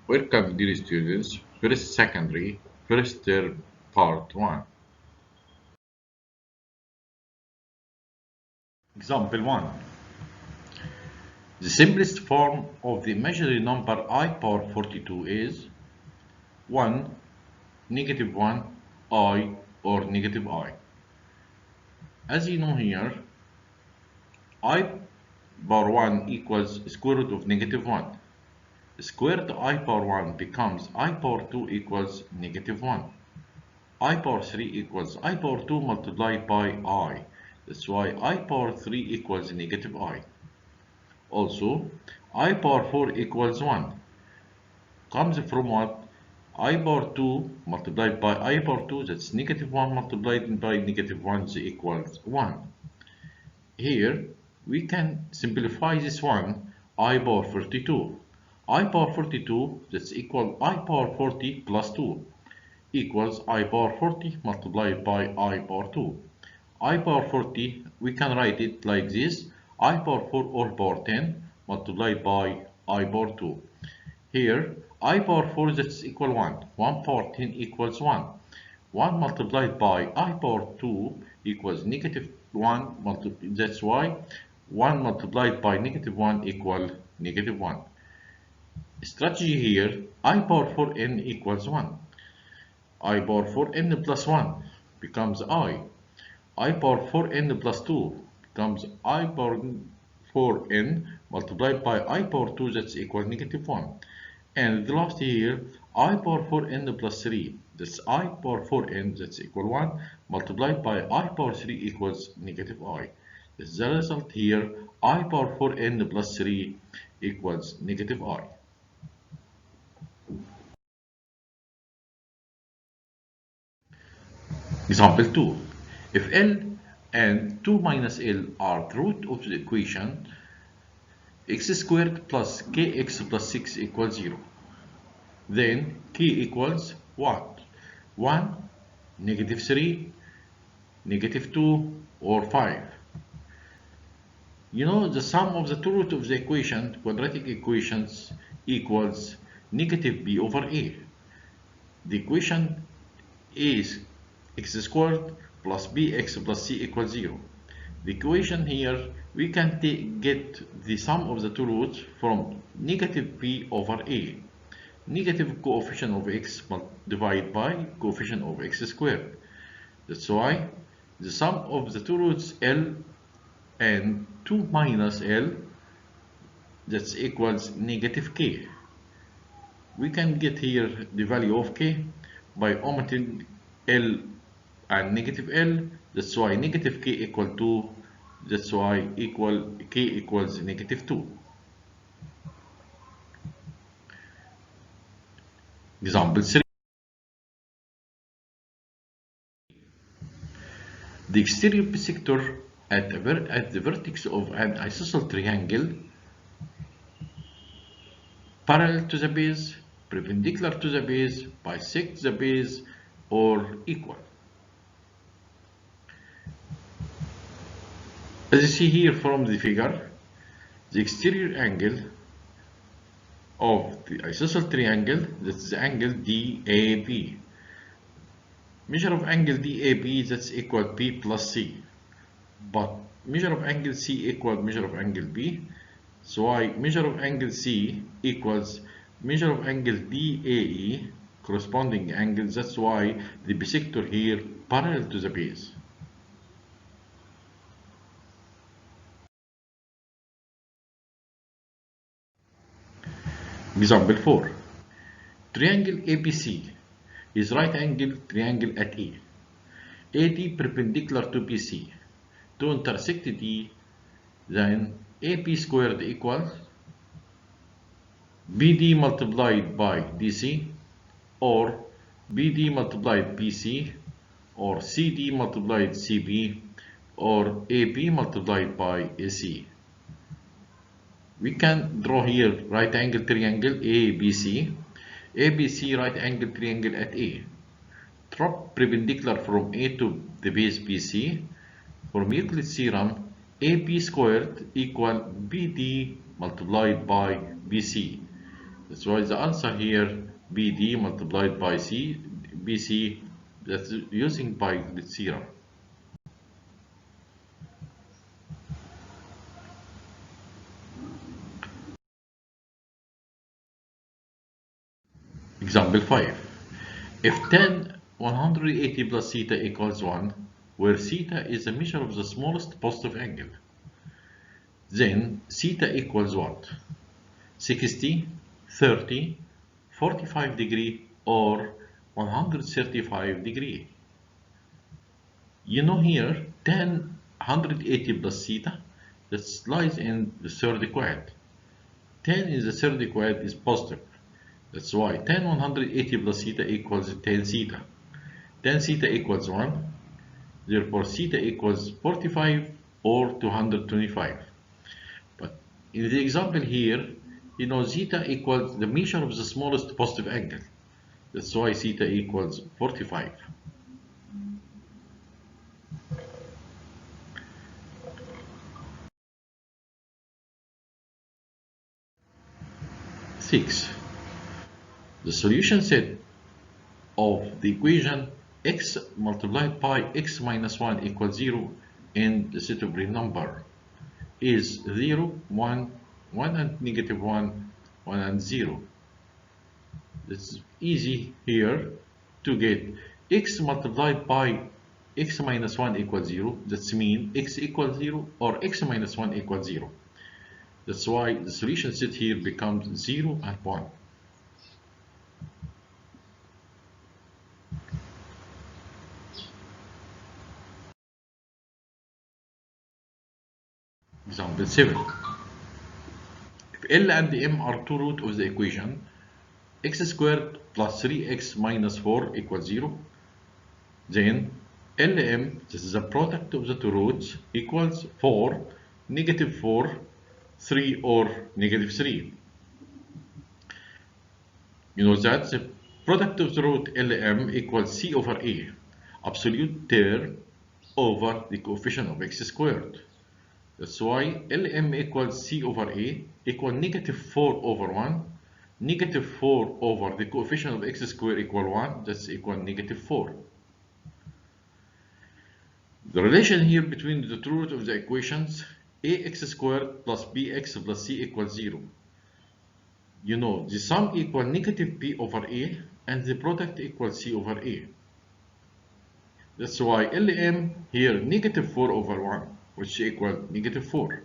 Welcome, dear students, first secondary, first term, part 1. Example 1. The simplest form of the imaginary number I power 42 is 1, negative 1, I, or negative I. As you know here, I power 1 equals square root of negative 1. Squared I power 1 becomes I power 2 equals negative 1. I power 3 equals I power 2 multiplied by I. That's why I power 3 equals negative I. Also, I power 4 equals 1. Comes from what? I power 2 multiplied by I power 2, that's negative 1 multiplied by negative 1 is equals 1. Here, we can simplify this one, I power 42. I power 42, that's equal I power 40 plus 2. Equals I power 40 multiplied by I power 2. I power 40, we can write it like this, I power 4 all power 10 multiplied by I power 2. Here, I power 4 that's equal 1. 1 power 10 equals 1. 1 multiplied by I power 2 equals negative 1, that's why 1 multiplied by negative 1 equal negative 1. Strategy here, I power 4n equals 1. I power 4n plus 1 becomes I power 4n plus 2 becomes I power 4n multiplied by I power 2 that's equal negative 1. And the last here, I power 4n plus 3, that's I power 4n that's equal 1 multiplied by I power 3 equals negative I. That's the result here, I power 4n plus 3 equals negative I. Example 2. If L and 2 minus L are the root of the equation x squared plus kx plus 6 equals 0, then k equals what? 1, negative 3, negative 2, or 5. You know the sum of the two roots of the equation, quadratic equations, equals negative b over a. The equation is x squared plus bx plus c equals 0. The equation here, we can get the sum of the two roots from negative b over a. Negative coefficient of x divided by coefficient of x squared. That's why the sum of the two roots L and 2 minus L, that's equals negative k. We can get here the value of k by omitting L and negative L. That's why negative k equal 2. That's why k equals negative 2. Example 3. The exterior bisector at the vertex of an isosceles triangle parallel to the base, perpendicular to the base, bisect the base, or equal. As you see here from the figure, the exterior angle of the isosceles triangle, that's the angle DAB. Measure of angle DAB, that's equal B plus C. But measure of angle C equal measure of angle B. So measure of angle C equals measure of angle DAE, corresponding angle. That's why the bisector here parallel to the base. Example 4. Triangle ABC is right angle triangle at A. AD perpendicular to BC. To intersect D, then AP squared equals BD multiplied by DC, or BD multiplied BC, or CD multiplied CB, or AB multiplied by AC. We can draw here right angle triangle ABC. ABC right angle triangle at A. Drop perpendicular from A to the base BC. From Euclid's theorem, AB squared equal BD multiplied by BC. That's why the answer here BD multiplied by C, BC, that's using by the theorem. Example 5. If tan 180 plus theta equals 1, where theta is a measure of the smallest positive angle, then theta equals what? 60, 30, 45 degree or 135 degree. You know here tan 180 plus theta, that lies in the third quadrant. Tan in the third quadrant is positive. That's why tan 180 plus theta equals tan theta. Tan theta equals 1. Therefore, theta equals 45 or 225. But in the example here, you know, theta equals the measure of the smallest positive angle. That's why theta equals 45. Six. The solution set of the equation x multiplied by x minus 1 equals 0 in the set of real number is 0, 1, 1 and negative 1, 1 and 0. It's easy here to get x multiplied by x minus 1 equals 0. That's mean x equals 0 or x minus 1 equals 0. That's why the solution set here becomes 0 and 1. Example 7. If L and M are two roots of the equation, x squared plus 3x minus 4 equals 0, then LM, this is the product of the two roots, equals 4, negative 4, 3 or negative 3. You know that the product of the root LM equals C over A, absolute term over the coefficient of x squared. That's why LM equals C over A equal negative 4 over 1. Negative 4 over the coefficient of x squared equal 1. That's equal negative 4. The relation here between the two roots of the equations ax squared plus bx plus c equals 0. You know the sum equal negative b over a and the product equals c over a. That's why LM here negative 4 over 1, which equals negative 4.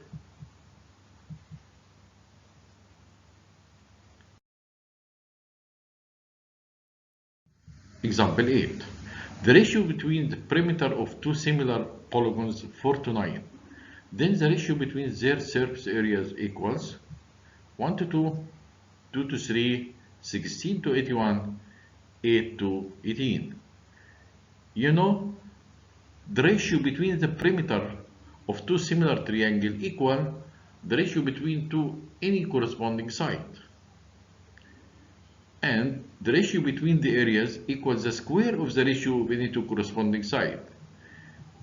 Example 8. The ratio between the perimeter of two similar polygons 4 to 9. Then the ratio between their surface areas equals 1 to 2, 2 to 3, 16 to 81, 8 to 18. You know, the ratio between the perimeter of two similar triangles equal the ratio between two any corresponding side. And the ratio between the areas equals the square of the ratio of any two corresponding side.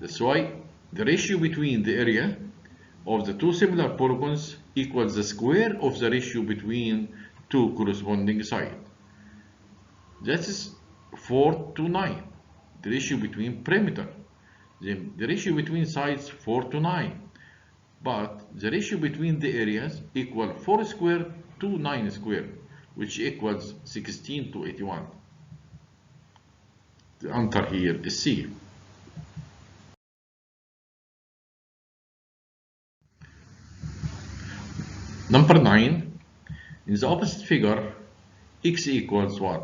That's why the ratio between the area of the two similar polygons equals the square of the ratio between two corresponding sides. That is 4 to 9, the ratio between perimeter. Then the ratio between sides 4 to 9. But the ratio between the areas equal 4 squared to 9 squared, which equals 16 to 81. The answer here is C. Number 9. In the opposite figure, x equals what?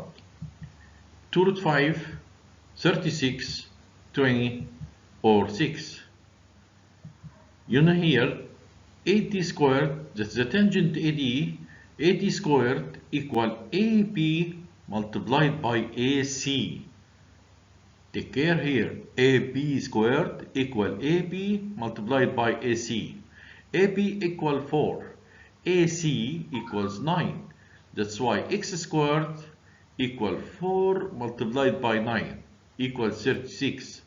2 root 5, 36, 20, or 6. You know here, AD squared, that's the tangent AD, AD squared equal AB multiplied by AC. Take care here, AB squared equal AB multiplied by AC. AB equal 4, AC equals 9. That's why x squared equal 4 multiplied by 9 equals 36.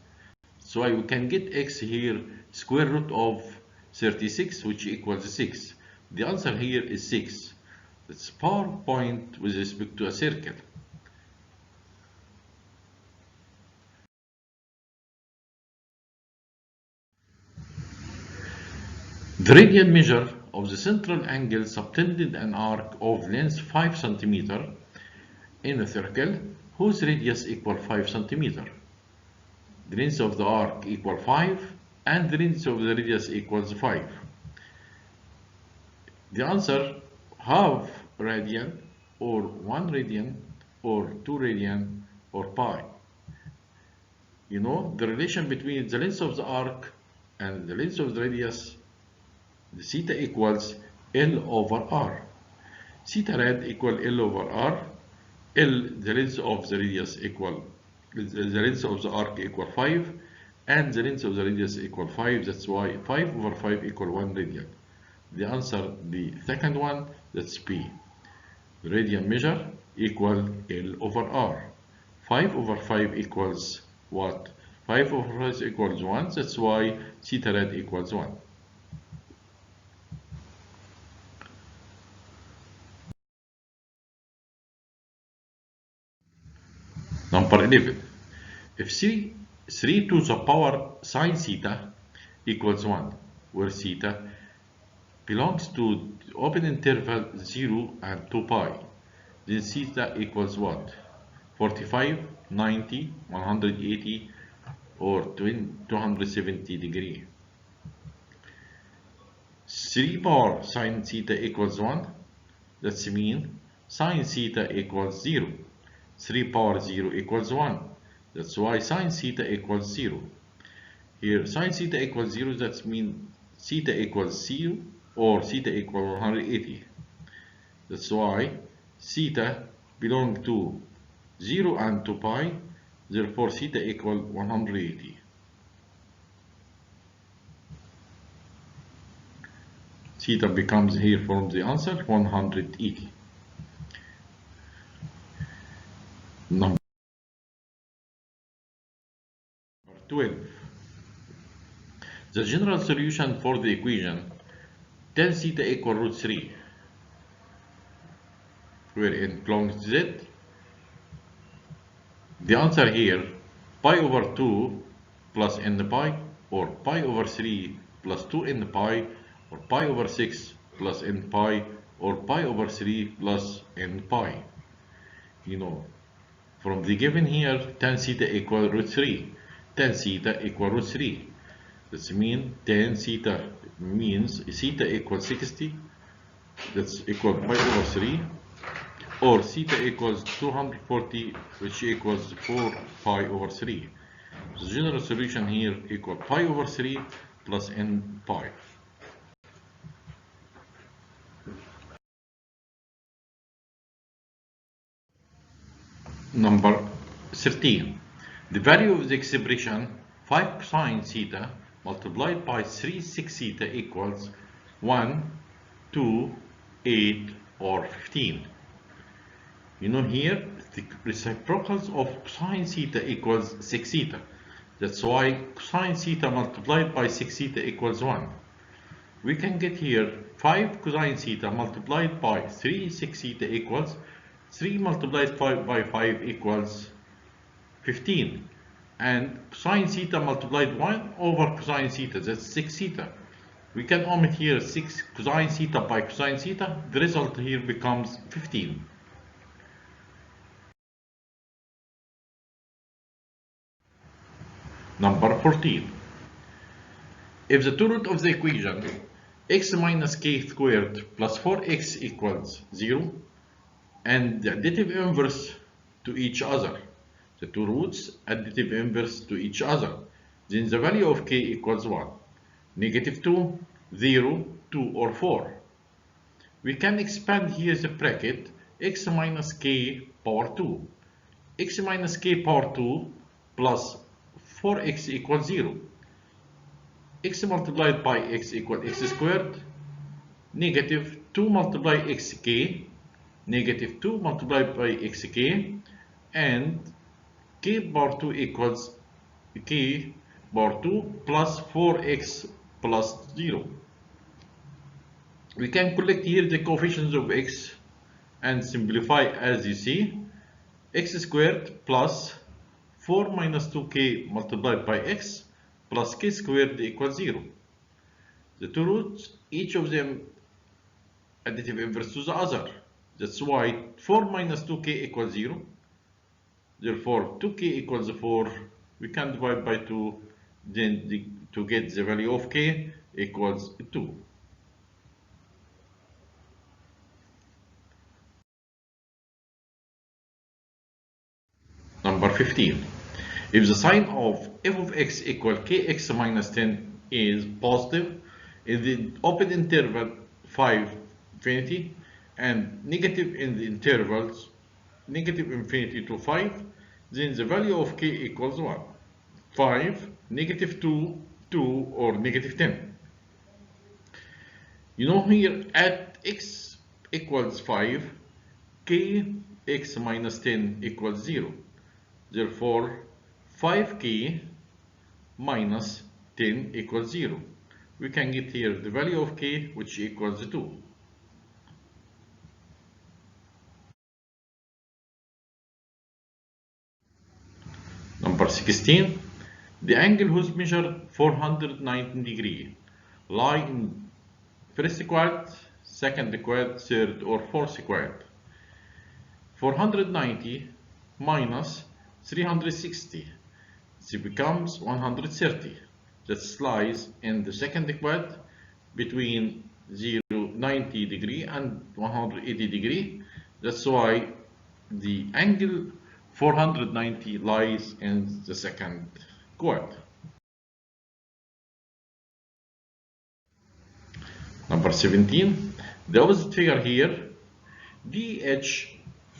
So we can get x here square root of 36, which equals 6. The answer here is 6. That's power point with respect to a circle. The radian measure of the central angle subtended an arc of length 5 cm in a circle whose radius equal 5 cm. The length of the arc equal 5 and the length of the radius equals 5. The answer, half radian or 1 radian or 2 radian or pi. You know the relation between the length of the arc and the length of the radius, the theta equals L over R. Theta rad equal L over R. L, the length of the radius equal, the length of the arc equal 5 and the length of the radius equal 5. That's why 5 over 5 equal 1 radian. The answer, the second one, that's B. The radian measure equal L over R. 5 over 5 equals what? 5 over 5 equals 1. That's why theta rad equals 1. Number 11. If 3 to the power sine theta equals 1, where theta belongs to the open interval 0 and 2 pi, then theta equals what? 45, 90, 180, or 270 degree. 3 power sine theta equals 1. That's mean sine theta equals 0. 3 power 0 equals 1. That's why sine theta equals 0. Here sine theta equals 0, that means theta equals 0 or theta equals 180. That's why theta belongs to 0 and 2 pi, therefore theta equals 180. Theta becomes here from the answer 180. Number 12. The general solution for the equation tan theta equal root 3, where n belongs to z. The answer here, pi over 2 plus n pi, or pi over 3 plus 2n pi, or pi over 6 plus n pi, or pi over 3 plus n pi. You know, from the given here, tan theta equal root 3. Tan theta equal root 3. This means tan theta means theta equals 60. That's equal pi over 3. Or theta equals 240, which equals 4 pi over 3. The general solution here equal pi over 3 plus n pi. Number 13. The value of the expression 5 cosine theta multiplied by 3 sec theta equals 1, 2, 8, or 15. You know here, the reciprocals of cosine theta equals sec theta. That's why cosine theta multiplied by sec theta equals 1. We can get here 5 cosine theta multiplied by 3 sec theta equals 3 multiplied by 5 equals 15. And cosine theta multiplied 1 over cosine theta, that's sec theta. We can omit here 6 cosine theta by cosine theta. The result here becomes 15. Number 14. If the two root of the equation x minus k squared plus 4x equals 0 and the additive inverse to each other, the two roots additive inverse to each other, then the value of k equals 1, negative 2, 0, 2, or 4. We can expand here the bracket x minus k power 2. X minus k power 2 plus 4x equals 0. X multiplied by x equals x squared, negative 2 multiplied xk, negative 2 multiplied by xk, and k power 2 equals k power 2 plus 4x plus 0. We can collect here the coefficients of x and simplify as you see. X squared plus 4 minus 2k multiplied by x plus k squared equals 0. The two roots, each of them additive inverse to the other. That's why 4 minus 2k equals 0. Therefore, 2k equals 4. We can divide by 2, then to get the value of k equals 2. Number 15. If the sign of f of x equal kx minus 10 is positive in the open interval 5 infinity and negative in the intervals negative infinity to 5, then the value of k equals 1. 5, negative 2, 2 or negative 10. You know here at x equals 5, kx minus 10 equals 0. Therefore, 5k minus 10 equals 0. We can get here the value of k, which equals 2. Number 16. The angle whose measure 490 degrees lie in first quadrant, second quadrant, third or fourth quadrant. 490 minus 360. It becomes 130. That lies in the second quadrant between 90 degree and 180 degree. That's why the angle 490 lies in the second quadrant. Number 17. The opposite figure here, DH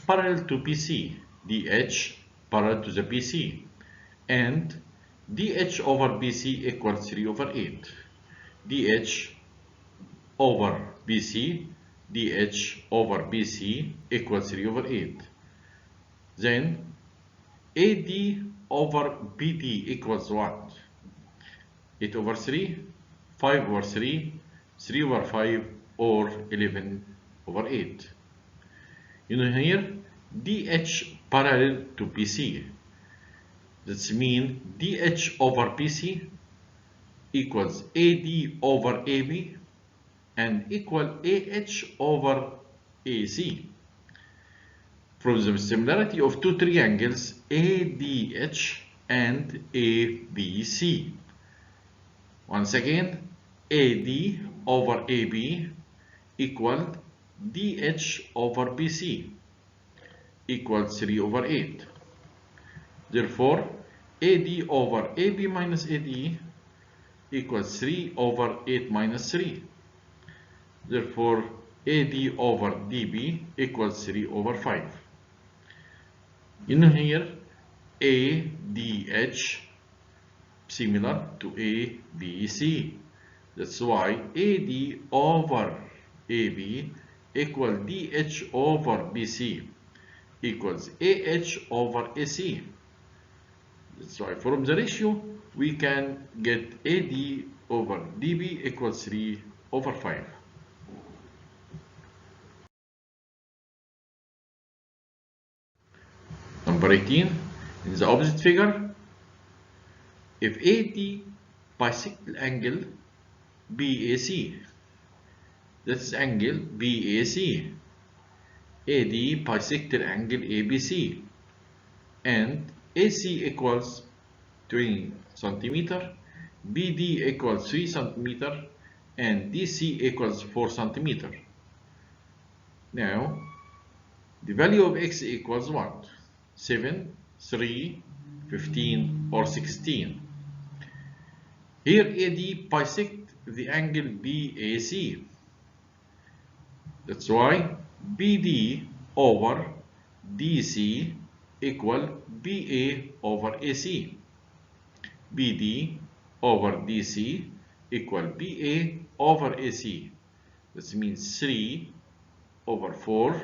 parallel to PC, DH parallel to the PC, and DH over BC equals 3 over 8. DH over BC, DH over BC equals 3 over 8. Then AD over BD equals what? 8 over 3, 5 over 3, 3 over 5, or 11 over 8. You know here, DH parallel to BC. That means DH over BC equals AD over AB and equal AH over AC. From the similarity of two triangles ADH and ABC. Once again, AD over AB equal DH over BC equals 3 over 8. Therefore, AD over AB minus AD equals 3 over 8 minus 3. Therefore, AD over DB equals 3 over 5. In here, ADH similar to ABC. That's why AD over AB equal DH over BC equals AH over AC. That's why from the ratio we can get AD over DB equals 3 over 5. Number 18, in the opposite figure, if AD bisect angle BAC, that's angle BAC. AD bisect angle ABC, and AC equals 20 centimeter, BD equals 3 centimeter, and DC equals 4 centimeter. Now, the value of X equals what? 7, 3, 15, or 16. Here AD bisect the angle BAC. That's why BD over DC equal BA over AC. BD over DC equal BA over AC. That means 3 over 4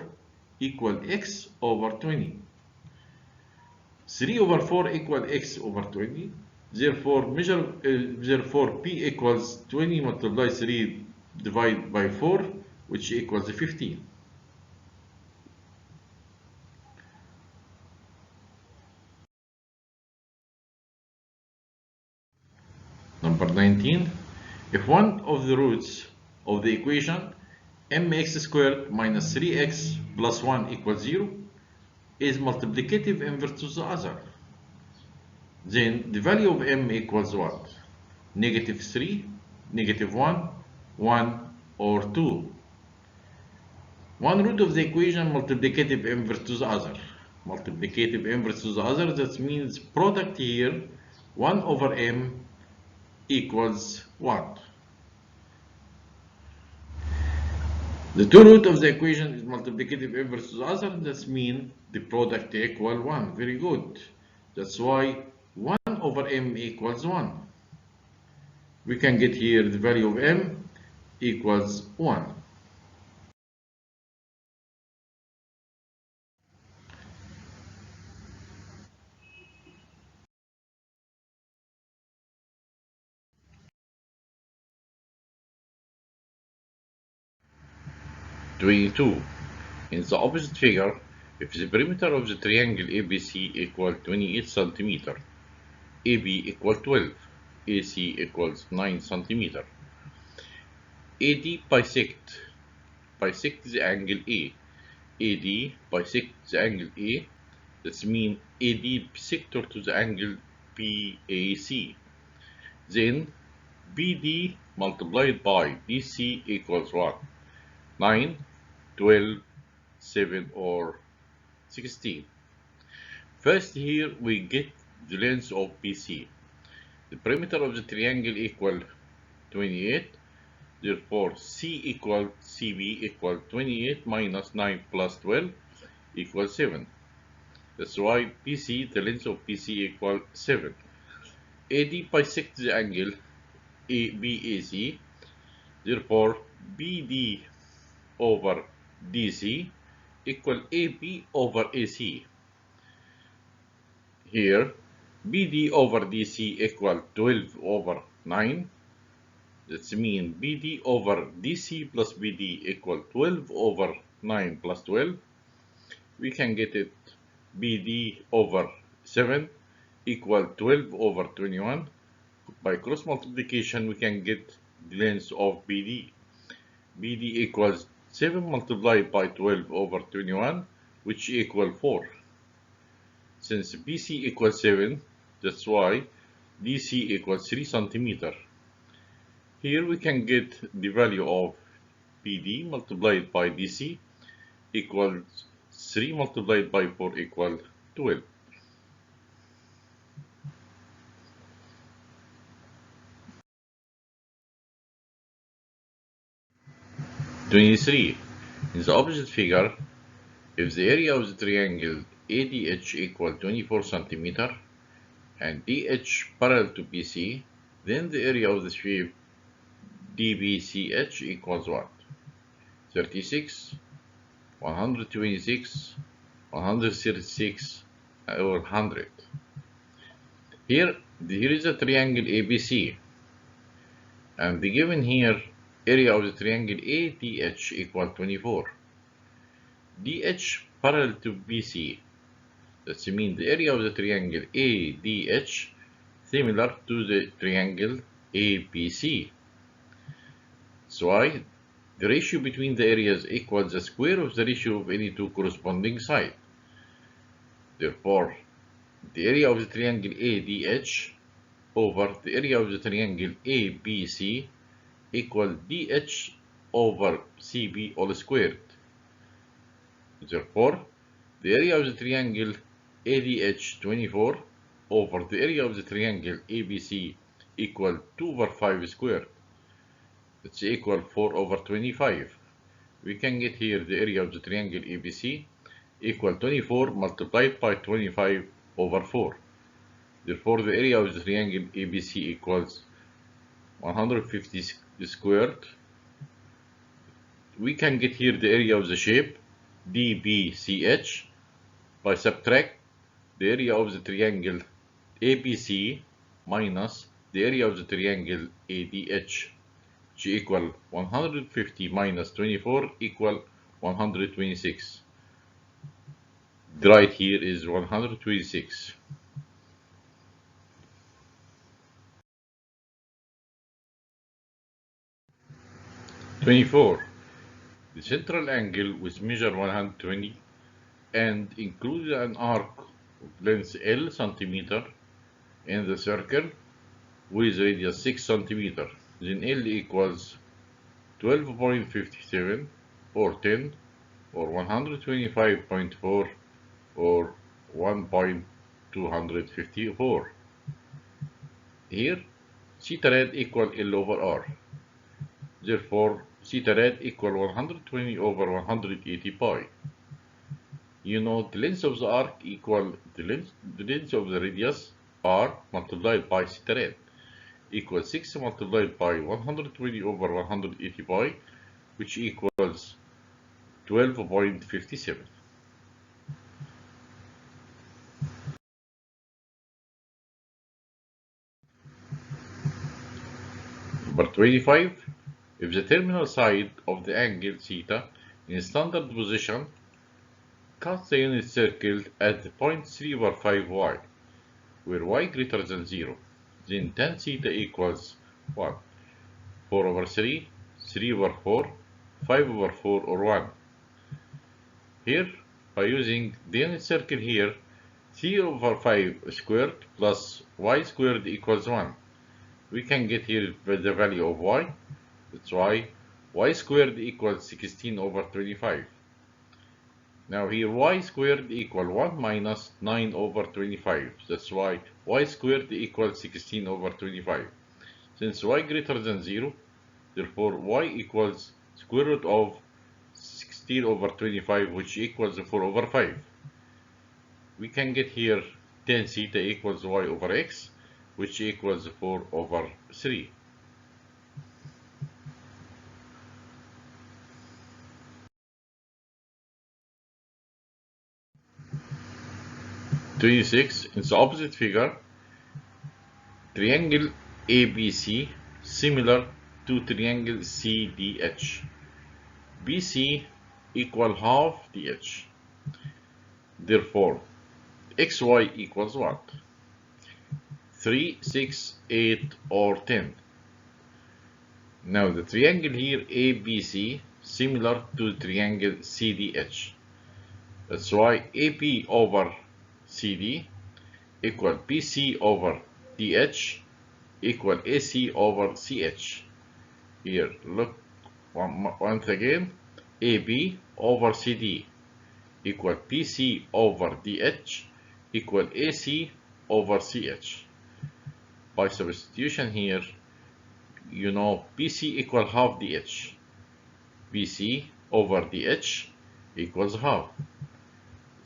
equal X over 20. 3 over 4 equal X over 20. Therefore, P equals 20 multiplied 3 divided by 4, which equals 15. 19. If one of the roots of the equation mx squared minus 3x plus 1 equals 0 is multiplicative inverse to the other, then the value of m equals what? Negative 3, negative 1, 1, or 2. One root of the equation multiplicative inverse to the other. Multiplicative inverse to the other, that means product here 1 over m equals 1. The two root of the equation is multiplicative inverse to the other, that means the product equal 1. Very good. That's why 1 over m equals 1. We can get here the value of m equals 1. Doing 2. In the opposite figure, if the perimeter of the triangle ABC equals 28 cm, AB equals 12, AC equals 9 cm, AD bisect the angle A, AD bisect the angle A, that means AD bisector to the angle BAC. Then BD multiplied by DC equals what? 9, 12, 7, or 16. First here we get the length of BC. The perimeter of the triangle equal 28. Therefore C equal CB equal 28 minus 9 plus 12 equals 7. That's why BC, the length of BC equal 7. AD bisects the angle BAC. Therefore BD over DC equal AB over AC. Here BD over DC equal 12 over 9. That means BD over DC plus BD equal 12 over 9 plus 12. We can get it BD over 7 equal 12 over 21. By cross multiplication we can get the length of BD. BD equals 7 multiplied by 12 over 21, which equal 4. Since BC equals 7, that's why DC equals 3 centimeter. Here we can get the value of BD multiplied by DC equals 3 multiplied by 4 equal 12. (23) In the opposite figure, if the area of the triangle ADH equal 24 cm and DH parallel to BC, then the area of the shape DBCH equals what? 36, 126, 136, or 100. Here is a triangle ABC, and the given here area of the triangle ADH equal 24. DH parallel to BC, that means the area of the triangle ADH similar to the triangle ABC. So why the ratio between the areas equals the square of the ratio of any two corresponding sides. Therefore, the area of the triangle ADH over the area of the triangle ABC equal DH over CB all squared. Therefore, the area of the triangle ADH 24 over the area of the triangle ABC equal 2 over 5 squared. It's equal 4 over 25. We can get here the area of the triangle ABC equal 24 multiplied by 25 over 4. Therefore, the area of the triangle ABC equals 150 squared. We can get here the area of the shape DBCH by subtract the area of the triangle ABC minus the area of the triangle ADH, which equal 150 minus 24 equal 126. The right here is 126. 24. The central angle with measure 120 and include an arc of length L centimeter in the circle with radius 6 centimeter. Then L equals 12.57 or 10 or 125.4 or 1.254. Here, theta rad equal L over R. Therefore, theta rad equal 120 over 180 pi. You know the length of the arc equal the length of the radius R multiplied by theta rad equals 6 multiplied by 120 over 180 pi, which equals 12.57. Number 25. If the terminal side of the angle theta in standard position, cut the unit circle at the point 3 over 5 y, where y greater than 0, then tan theta equals 1, 4 over 3, 3 over 4, 5 over 4 or 1. Here, by using the unit circle here, 3 over 5 squared plus y squared equals 1. We can get here the value of y. That's why y squared equals 16 over 25. Now here y squared equal 1 minus 9 over 25. That's why y squared equals 16 over 25. Since y greater than 0, therefore y equals square root of 16 over 25, which equals 4 over 5. We can get here tan theta equals y over x, which equals 4 over 3. In the opposite figure, triangle ABC similar to triangle CDH. BC equal half DH. Therefore, XY equals what? 3, 6, 8 or 10. Now the triangle here ABC similar to triangle CDH. That's why AP over CD equal BC over DH equal AC over CH. Here, look once again, AB over CD equal BC over DH equal AC over CH. By substitution here, you know BC equal half DH. BC over DH equals half.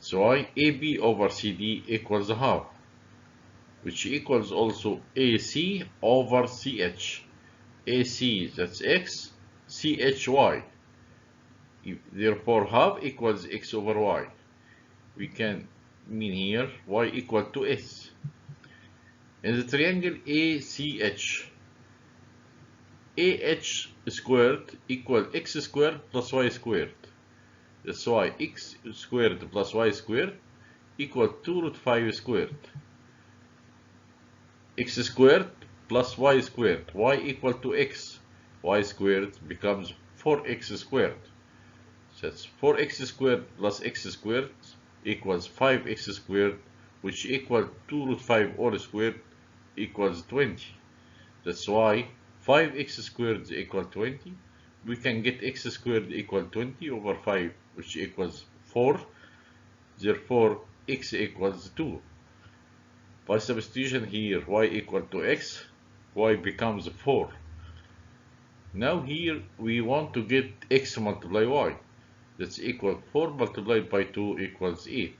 So AB over CD equals half, which equals also AC over CH. AC, that's X, CHY. Therefore, half equals X over Y. We can mean here Y equal to S. In the triangle ACH, AH squared equal X squared plus Y squared. That's why X squared plus Y squared equal 2 root 5 squared. X squared plus Y squared. Y equal to X. Y squared becomes 4X squared. So that's 4X squared plus X squared equals 5X squared, which equal 2 root 5 all squared equals 20. That's why 5x squared equal 20. We can get x squared equal 20 over 5, which equals 4. Therefore, x equals 2. By substitution here, y equal to x, y becomes 4. Now here we want to get x multiply y. That's equal 4 multiplied by 2 equals 8.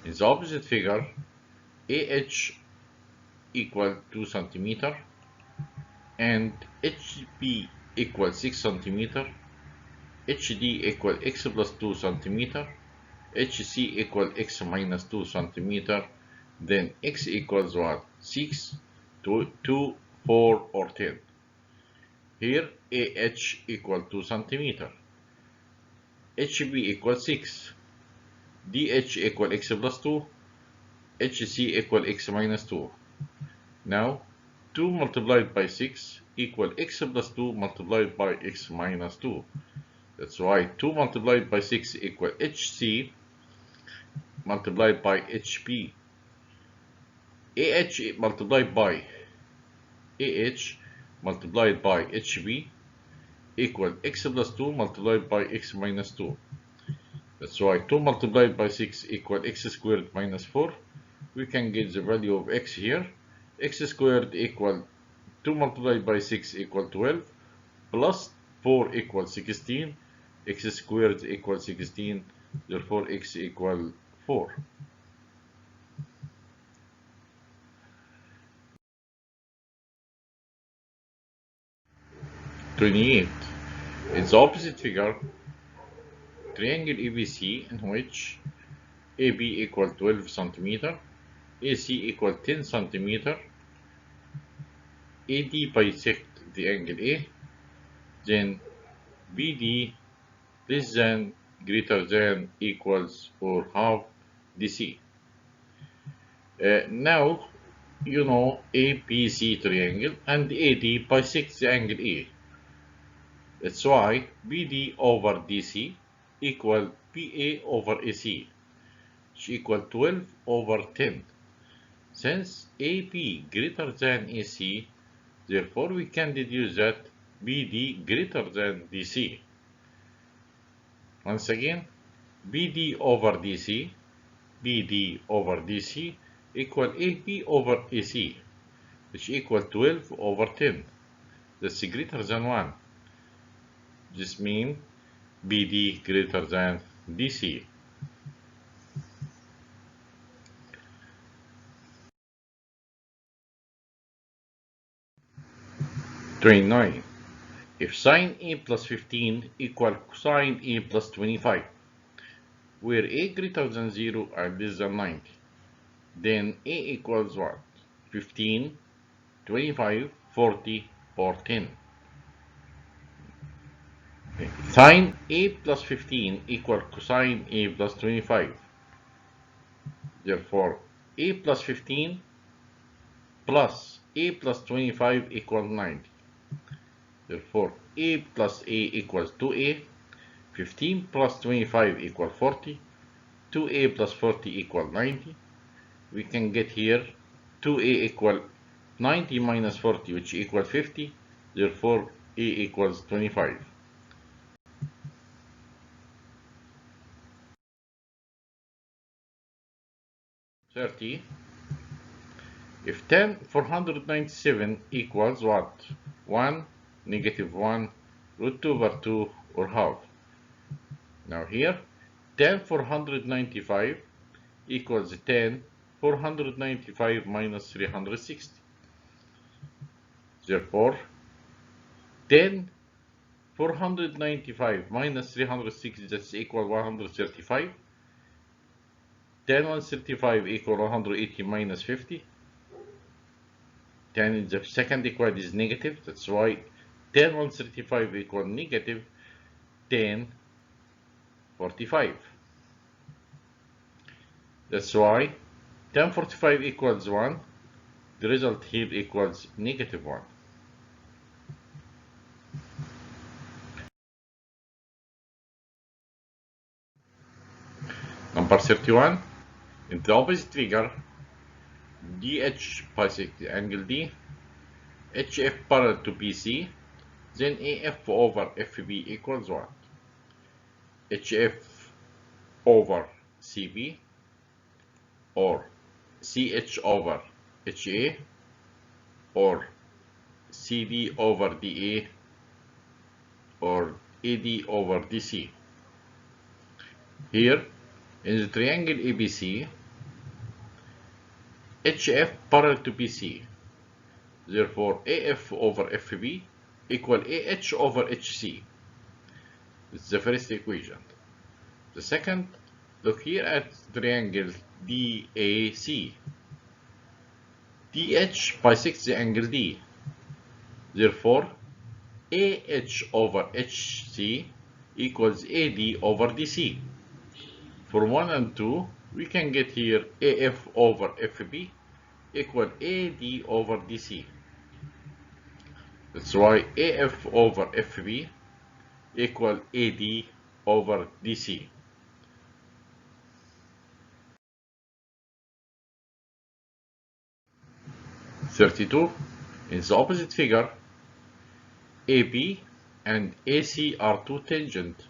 In the opposite figure, AH equal 2 centimeter and HB equal 6 centimeter, HD equal x plus 2 centimeter, HC equal x minus 2 centimeter, then x equals what? 6, 2, 4 or 10. Here AH equal 2 centimeter, HB equal 6, DH equal x plus 2, HC equal x minus 2. Now 2 multiplied by 6 equal x plus 2 multiplied by x minus 2. That's why 2 multiplied by 6 equal HC multiplied by HP. AH multiplied by AH multiplied by HB equal x plus 2 multiplied by x minus 2. That's why 2 multiplied by 6 equal x squared minus 4. We can get the value of x here. X squared equal 2 multiplied by 6 equal 12 plus 4 equals 16. X squared equals 16. Therefore x equal 4. #28. In the opposite figure, triangle ABC in which AB equal 12 cm, AC equal 10 cm, AD bisect the angle A, then BD less than, greater than, equals, or half DC. Now you know ABC triangle and AD bisects the angle A. That's why BD over DC equal PA over AC, which equal 12 over 10. Since AB greater than AC, therefore we can deduce that BD greater than DC. Once again, BD over DC, BD over DC equal AB over AC, which equal 12 over 10. That's greater than 1. This means BD greater than DC. #29. If sine A plus 15 equal cosine A plus 25, where A greater than 0 and less than 90, then A equals what? 15, 25, 40, or 10. Sine A plus 15 equal cosine A plus 25. Therefore, A plus 15 plus A plus 25 equal 90. Therefore, A plus A equals 2A, 15 plus 25 equal 40, 2A plus 40 equal 90. We can get here 2A equal 90 minus 40, which equal 50. Therefore, A equals 25. #30. If tan 497 equals what? 1, -1, √2/2, or half. Now here, tan 495 equals tan 495 minus 360. Therefore, tan 495 minus 360, that's equal 135. Tan 135 equal 180 minus 50. Tan in the second equation is negative, that's why tan 135 equal negative tan 45. That's why tan 45 equals 1. The result here equals -1. Number 31. In the opposite figure, DH bisects the angle D, HF parallel to BC, then AF over FB equals what? HF over CB, or CH over HA, or CD over DA, or AD over DC. Here, in the triangle ABC, HF parallel to BC. Therefore, AF over FB equal AH over HC. This is the first equation. The second, look here at triangle DAC. DH bisects the angle D. Therefore, AH over HC equals AD over DC. For 1 and 2, we can get here AF over FB equal AD over DC. That's why AF over FB equal AD over DC. (32) In the opposite figure, AB and AC are two tangent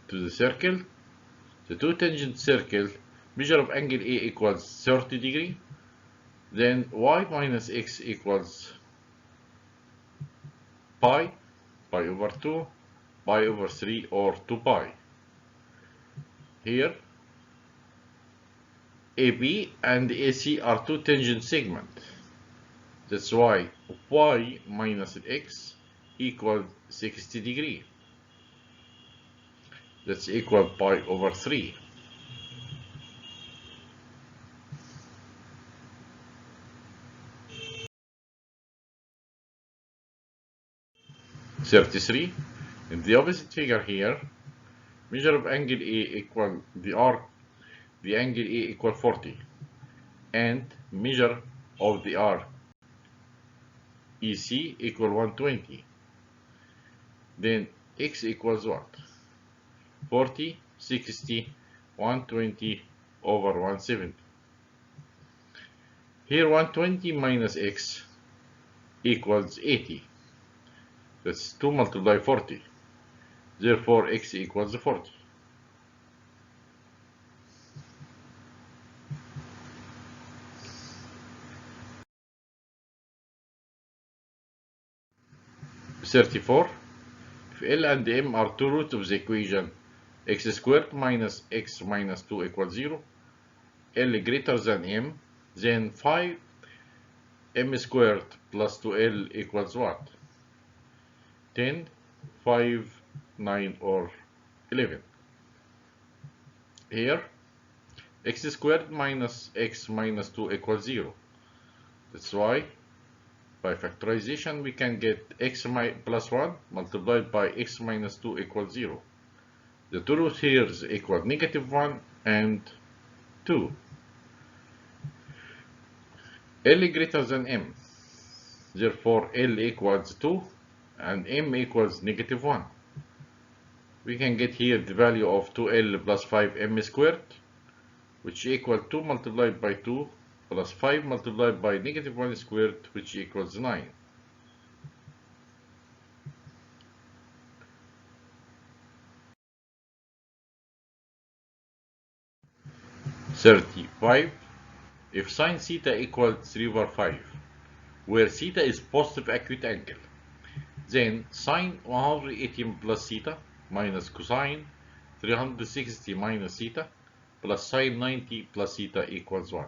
to the circle. The two tangent circle, measure of angle A equals 30 degree. Then y minus x equals pi, pi over 2, pi over 3, or 2 pi. Here, AB and AC are two tangent segments. That's why y minus x equals 60 degree. That's equal pi over 3. (33) In the opposite figure here, measure of angle A equal the angle A equal 40, and measure of the arc EC equal 120. Then x equals what? 40, 60, 120 over 170. Here 120 minus x equals 80. That's 2 multiplied 40. Therefore x equals 40. (34) If L and M are two roots of the equation x squared minus x minus 2 equals 0, L greater than M, then 5 m squared plus 2L equals what? 10, 5, 9, or 11. Here, x squared minus x minus 2 equals 0. That's why, by factorization, we can get x plus 1 multiplied by x minus 2 equals 0. The two roots here equal -1 and 2. L greater than M. Therefore, L equals 2 and M equals -1. We can get here the value of 2L plus 5m squared, which equals 2 multiplied by 2 plus 5 multiplied by -1 squared, which equals 9. (35) If sine theta equals 3 over 5, where theta is positive acute angle, then sine 180 plus theta minus cosine 360 minus theta plus sine 90 plus theta equals 1.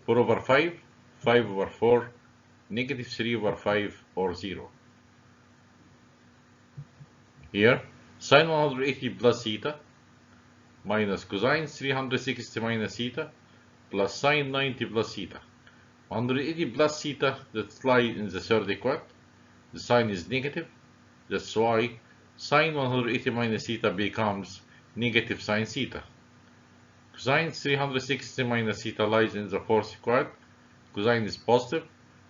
4 over 5, 5 over 4, -3 over 5, or 0. Here, sine 180 plus theta minus cosine 360 minus theta plus sine 90 plus theta. 180 plus theta, that lies in the third equation. The sign is negative. That's why sine 180 minus theta becomes negative sine theta. Cosine 360 minus theta lies in the fourth equation. Cosine is positive.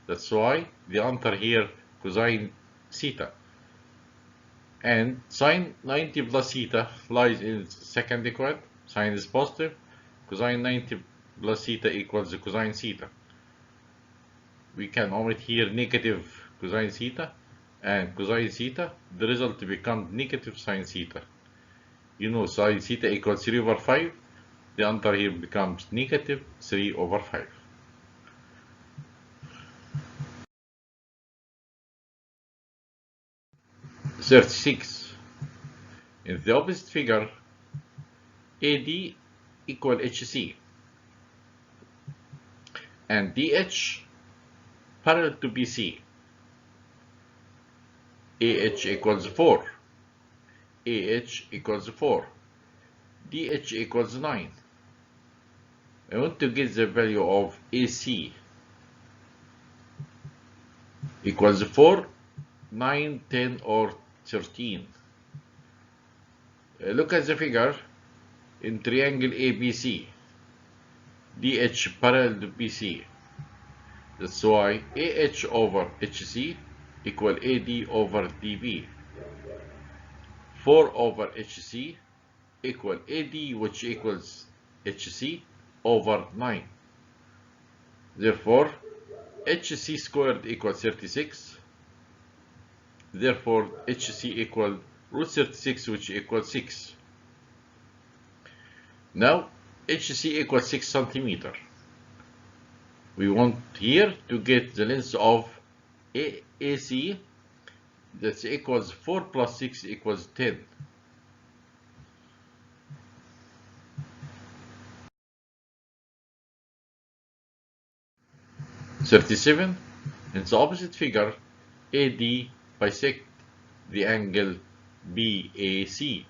That's why the answer here cosine theta. And sine 90 plus theta lies in the second equation. Sine is positive. Cosine 90 plus theta equals the cosine theta. We can omit here negative cosine theta and cosine theta. The result becomes negative sine theta. You know sine theta equals 3 over 5. The answer here becomes negative 3 over 5. (36) In the opposite figure, AD equal HC and DH parallel to BC. AH equals 4, AH equals 4, DH equals 9. I want to get the value of AC equals 4, 9, 10, or 13. Look at the figure. in triangle ABC, DH parallel to BC. That's why AH over HC equal AD over DB. 4 over HC equal AD, which equals HC over 9. Therefore, HC squared equals 36. Therefore, HC equal root 36, which equals 6. Now, HC equals 6 centimeter. We want here to get the length of AC, that equals 4 plus 6 equals 10. "37. In the opposite figure, AD bisect the angle BAC.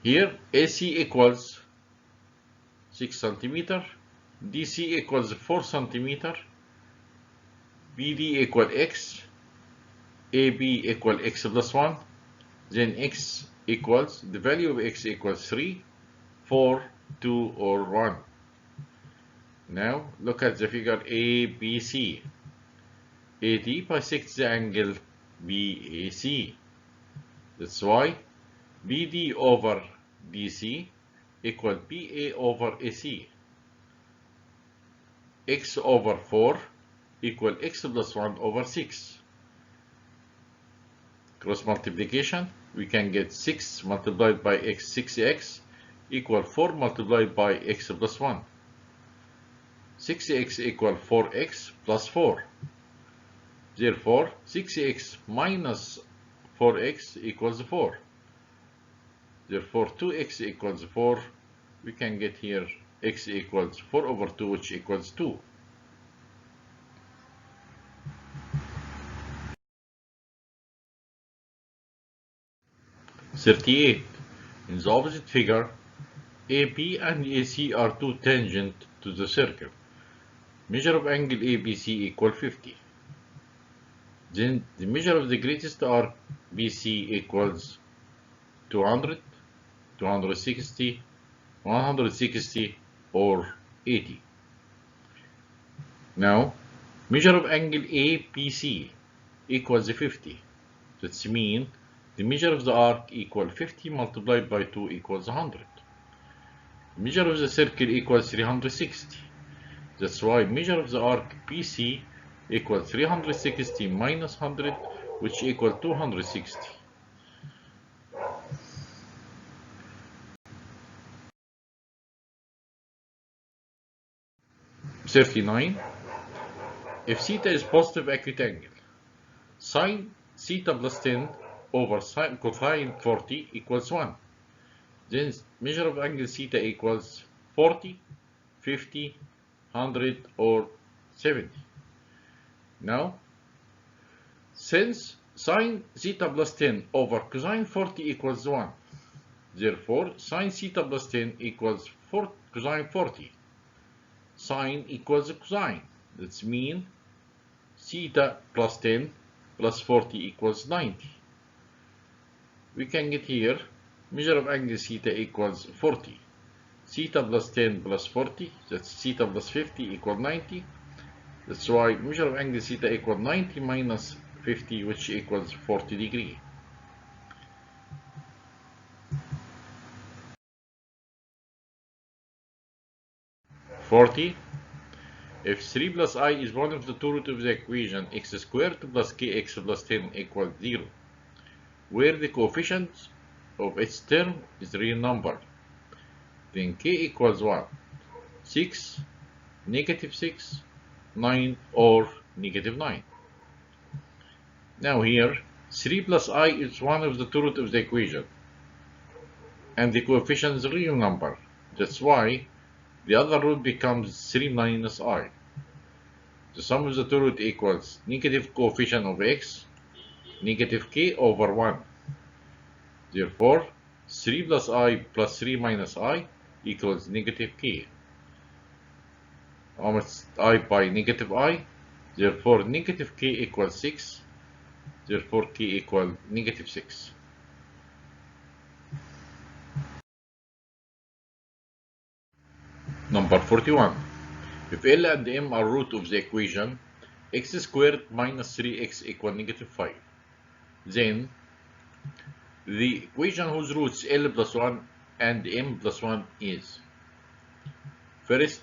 Here, AC equals 6 centimeter, DC equals 4 centimeter, BD equal X, AB equal X plus 1, then X equals, the value of X equals 3, 4, 2, or 1. Now, look at the figure ABC. AD bisects the angle BAC. That's why BD over DC equal BA over AC. X over 4 equal X plus 1 over 6. Cross multiplication, we can get 6 multiplied by X, 6x equal 4 multiplied by X plus 1. 6x equal 4x plus 4. Therefore, 6x minus 4x equals 4. Therefore, 2x equals 4. We can get here x equals 4 over 2, which equals 2. "38. In the opposite figure, AB and AC are two tangent to the circle. Measure of angle ABC equal 50. Then the measure of the greatest arc BC equals 200, 260, 160, or 80. Now, measure of angle ABC equals 50. That means the measure of the arc equals 50 multiplied by 2 equals 100. Measure of the circle equals 360. That's why measure of the arc BC equals 360 minus 100, which equals 260. "39. If theta is positive acute angle, sine theta plus 10 over sine cosine 40 equals 1. Then measure of angle theta equals 40, 50, 100, or 70. Now, since sine theta plus 10 over cosine 40 equals 1, therefore sine theta plus 10 equals cosine 40. Sine equals cosine. That means theta plus 10 plus 40 equals 90. We can get here measure of angle theta equals 40. Theta plus 10 plus 40, that's theta plus 50 equal 90. That's why measure of angle theta equal 90 minus 50, which equals 40 degree. "40. If 3 plus I is one of the two roots of the equation x squared plus kx plus 10 equals 0, where the coefficient of its term is real number, then k equals 1, 6, negative 6, 9, or negative 9. Now here, 3 plus I is one of the two roots of the equation, and the coefficient is a real number. That's why the other root becomes 3 minus I. The sum of the two roots equals negative coefficient of x, negative k over 1. Therefore, 3 plus I plus 3 minus I equals negative k. How much I by negative I? Therefore, negative k equals 6. Therefore, k equals negative 6. Number 41. If L and M are root of the equation x squared minus 3x equal negative 5, then the equation whose roots L plus 1 and M plus 1 is: first,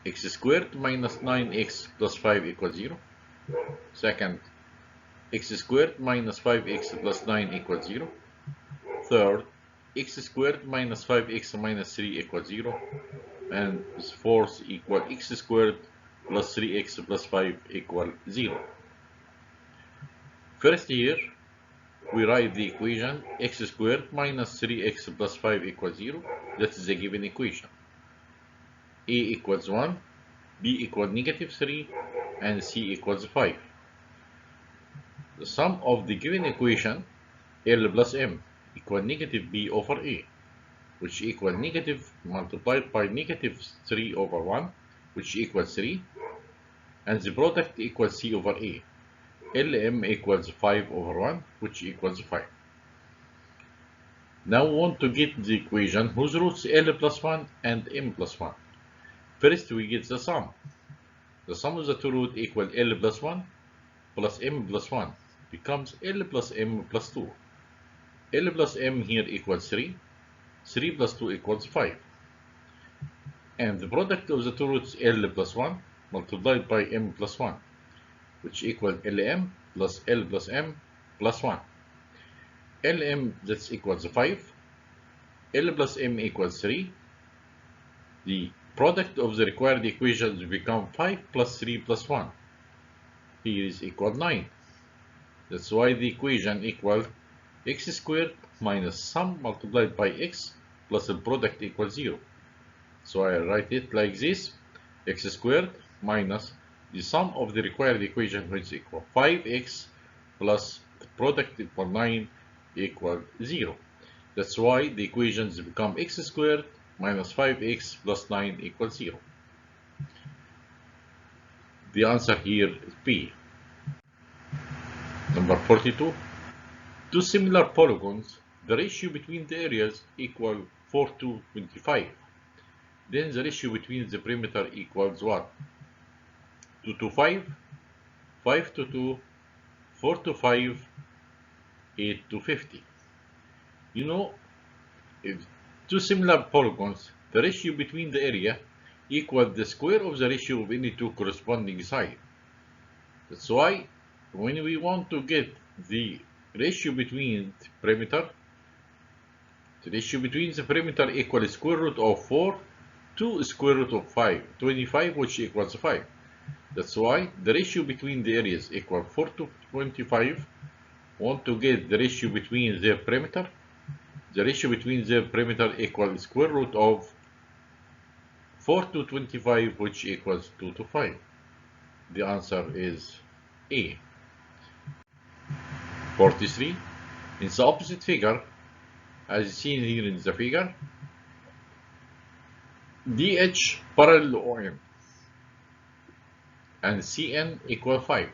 x squared minus 9x plus 5 equals 0. Second, x squared minus 5x plus 9 equals 0. Third, x squared minus 5x minus 3 equals 0. And fourth equal x squared plus 3x plus 5 equal 0. First here, we write the equation x squared minus 3x plus 5 equals 0. That is the given equation. A equals 1, B equals negative 3, and C equals 5. The sum of the given equation L plus M equal negative B over A, which equal negative multiplied by negative 3 over 1, which equals 3, and the product equals C over A. Lm equals 5 over 1, which equals 5. Now we want to get the equation whose roots L plus 1 and M plus 1. First we get the sum. The sum of the two roots equal L plus 1 plus M plus 1 becomes L plus M plus 2. L plus M here equals 3. 3 plus 2 equals 5. And the product of the two roots L plus 1 multiplied by M plus 1, which equals Lm plus L plus M plus 1. Lm that's equals 5. L plus M equals 3. The product of the required equations become 5 plus 3 plus 1. Here is equal 9. That's why the equation equals x squared minus sum multiplied by x plus the product equals 0. So I write it like this: x squared minus the sum of the required equation, which is equal 5x plus the product equal 9 equal 0. That's why the equations become x squared minus 5x plus 9 equals 0. The answer here is B. Number 42. Two similar polygons, the ratio between the areas equal 4 to 25. Then the ratio between the perimeter equals what? 2 to 5, 5 to 2, 4 to 5, 8 to 50. You know, if two similar polygons, the ratio between the area equals the square of the ratio of any two corresponding sides. That's why when we want to get the ratio between the perimeter, the ratio between the perimeter equals square root of 4 to square root of 5, 25, which equals 5. That's why the ratio between the areas equal 4 to 25. Want to get the ratio between their perimeter. The ratio between their perimeter equals square root of 4 to 25, which equals 2 to 5. The answer is A. 43. In the opposite figure, as seen here in the figure, DH parallel OM and CN equal 5,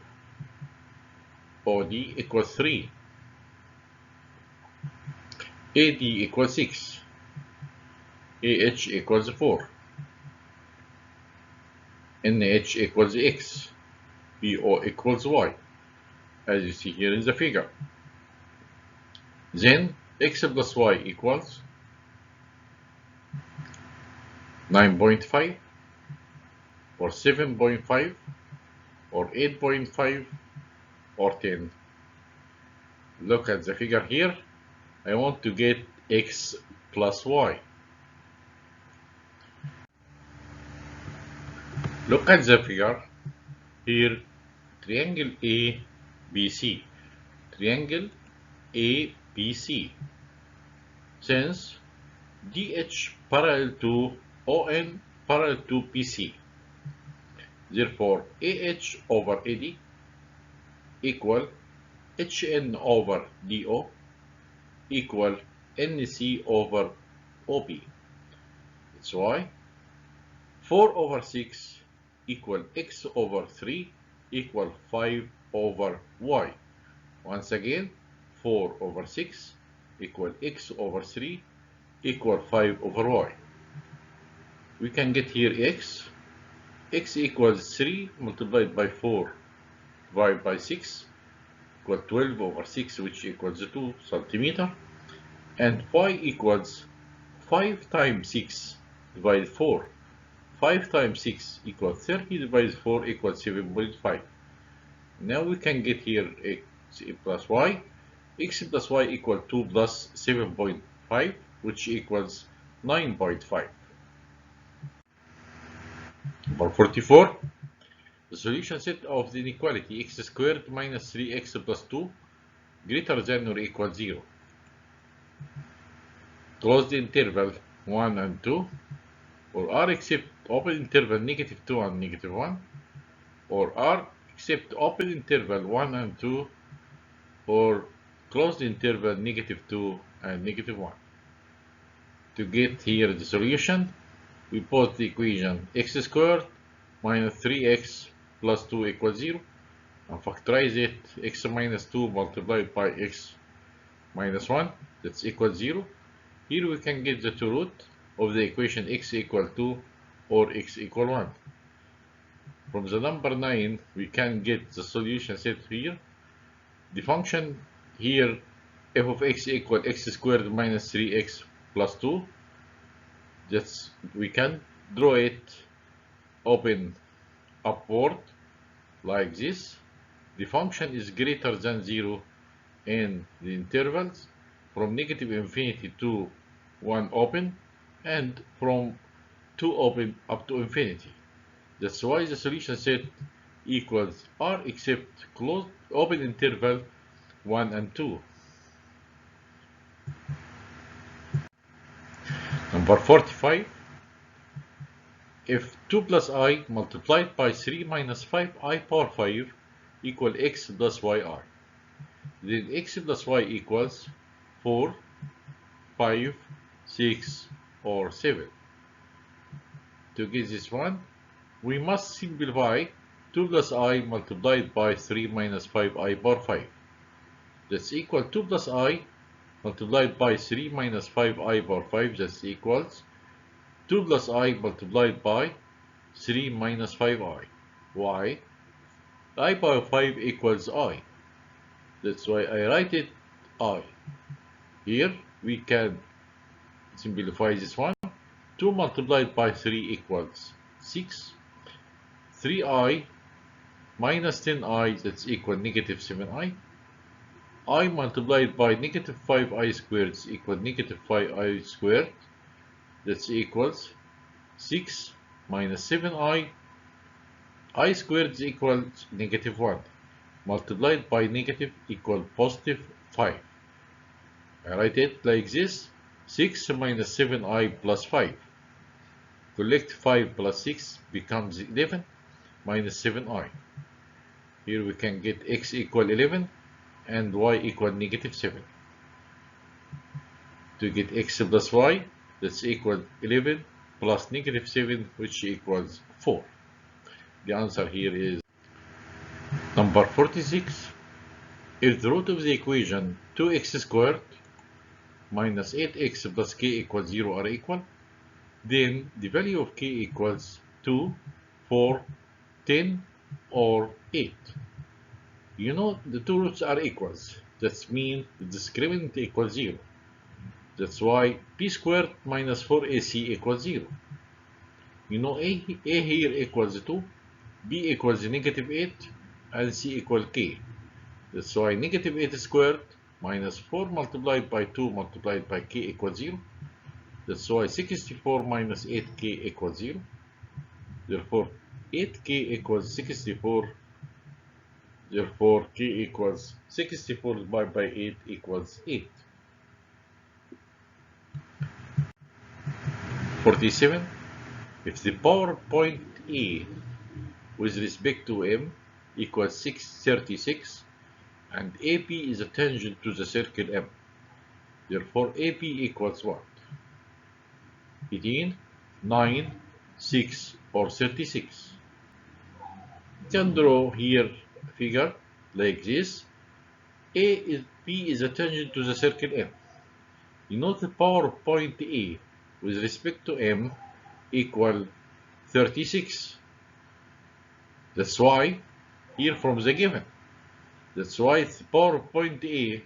OD equals 3, AD equals 6, AH equals 4, NH equals X, BO equals Y, as you see here in the figure. Then X plus Y equals 9.5 or 7.5 or 8.5 or 10. Look at the figure here. I want to get X plus Y. Look at the figure here. Triangle ABC. Triangle ABC. Since DH parallel to ON parallel to PC. Therefore, AH over AD equal HN over DO equal NC over OP. That's why 4 over 6 equal X over 3 equal 5 over Y. Once again, 4 over 6 equal X over 3 equal 5 over Y. we can get here x equals 3 multiplied by 4 divided by 6 equal 12 over 6, which equals 2 centimeter, and y equals 5 times 6 divided 4. 5 times 6 equals 30 divided 4 equals 7.5. Now we can get here x plus y. X plus y equal 2 plus 7.5, which equals 9.5. Number 44. The solution set of the inequality x squared minus 3x plus 2 greater than or equal 0. Close the interval 1 and 2, or r except open interval negative 2 and negative 1, or r except open interval 1 and 2, or close the interval negative 2 and negative 1. To get here the solution, we put the equation x squared minus 3x plus 2 equals 0, and factorize it. X minus 2 multiplied by x minus 1, that's equal 0. Here we can get the two root of the equation x equal 2 or x equal 1. From the number 9, we can get the solution set here. The function here, f of x equal x squared minus 3x plus 2. Just we can draw it open upward like this. The function is greater than 0 in the intervals from negative infinity to 1 open, and from 2 open up to infinity. That's why the solution set equals r except closed open interval 1 and 2. Number 45. If 2 plus I multiplied by 3 minus 5i power 5 equal x plus yr, then x plus y equals 4, 5, 6, or 7. To get this one, we must simplify 2 plus I multiplied by 3 minus 5i power 5. That's equal 2 plus I multiplied by 3 minus 5i power 5, that's equals 2 plus I multiplied by 3 minus 5i. Why? I power 5 equals I. That's why I write it I. Here we can simplify this one. 2 multiplied by 3 equals 6. 3i minus 10i, that's equal negative 7i. I multiplied by negative 5i squared is equal negative 5i squared. That's equals 6 minus 7i. I squared is equal negative 1. Multiplied by negative equal positive 5. I write it like this. 6 minus 7i plus 5. Collect 5 plus 6 becomes 11 minus 7i. Here we can get x equal 11 and y equal negative 7. To get x plus y, that's equal 11 plus negative 7, which equals 4. The answer here is number 46. If the root of the equation 2x squared minus 8x plus k equals 0 are equal, then the value of k equals 2, 4, 10, or 8. You know the two roots are equals. That means the discriminant equals 0. That's why b squared minus 4ac equals 0. You know a here equals 2, b equals negative 8, and c equals k. That's why negative 8 squared minus 4 multiplied by 2 multiplied by k equals 0. That's why 64 minus 8k equals 0. Therefore 8k equals 64. Therefore k equals 64 divided by 8 equals 8. 47. If the power point A with respect to M equals 636 and AP is a tangent to the circle M, therefore AP equals what? 18, 9, 6, or 36. You can draw here a figure like this. P is a tangent to the circle M. You know the power of point A with respect to M equal 36. That's why here from the given. That's why the power of point A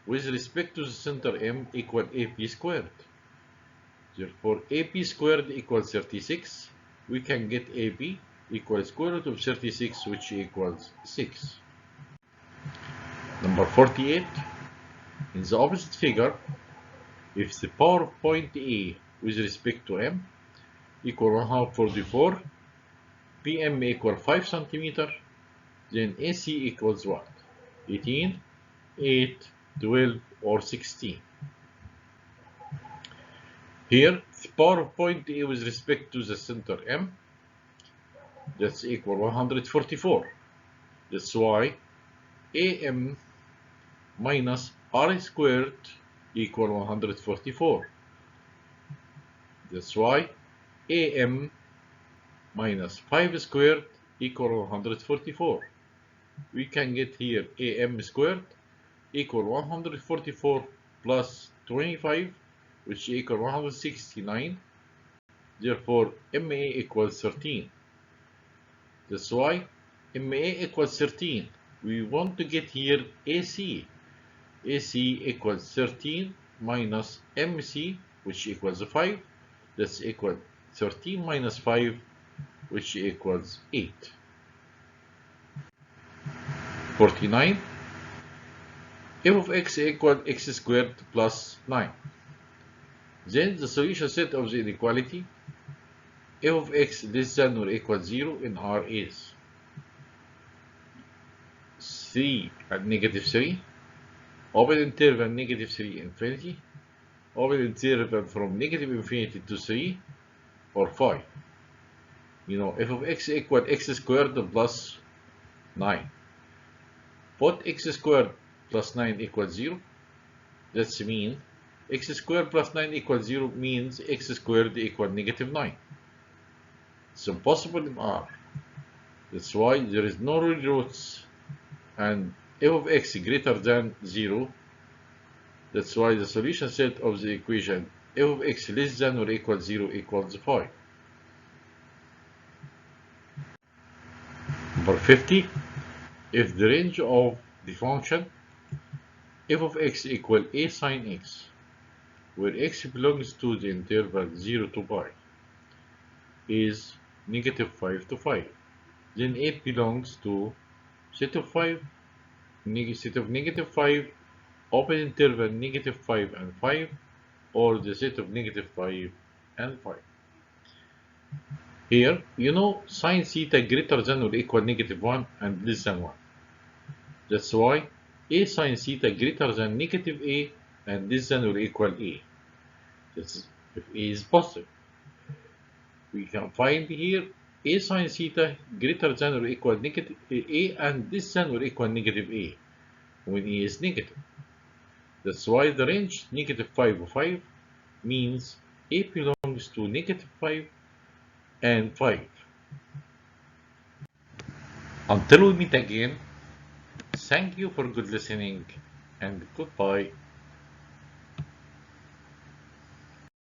with respect to the center M equal AP squared. Therefore, AP squared equals 36. We can get AP equals square root of 36, which equals 6. Number 48. In the opposite figure, if the power of point A with respect to M equal 144, PM equal 5 centimeter, then AC equals what? 18, 8, 12, or 16. Here, the power of point A with respect to the center M, that's equal 144. That's why AM minus R squared equal 144. That's why AM minus 5 squared equal 144. We can get here AM squared equal 144 plus 25, which equal 169. Therefore, MA equals 13. That's why MA equals 13. We want to get here AC. AC equals 13 minus MC, which equals 5. That's equal 13 minus 5, which equals 8. 49. F of x equals x squared plus 9. Then the solution set of the inequality f of x less than or equal 0 in R is 3 and negative 3, open interval negative 3 infinity, open interval from negative infinity to 3, or 5. You know, f of x equal x squared plus 9. Put x squared plus 9 equals 0. That's mean x squared plus 9 equals 0 means x squared equal negative 9. It's impossible in R. That's why there is no real roots and f of x greater than 0. That's why the solution set of the equation f of x less than or equal 0 equals 5. Number 50. If the range of the function f of x equal a sine x, where x belongs to the interval 0 to pi, is negative 5 to 5, then a belongs to set of 5, set of negative 5, open interval negative 5 and 5, or the set of negative 5 and 5. Here, you know sine theta greater than or equal negative 1 and less than 1. That's why a sine theta greater than negative a and less than or equal a. That's if a is positive. We can find here a sine theta greater than or equal negative a and less than or equal negative a when a is negative. That's why the range negative 5 or 5 means a belongs to negative 5 and 5. Until we meet again, thank you for good listening and goodbye.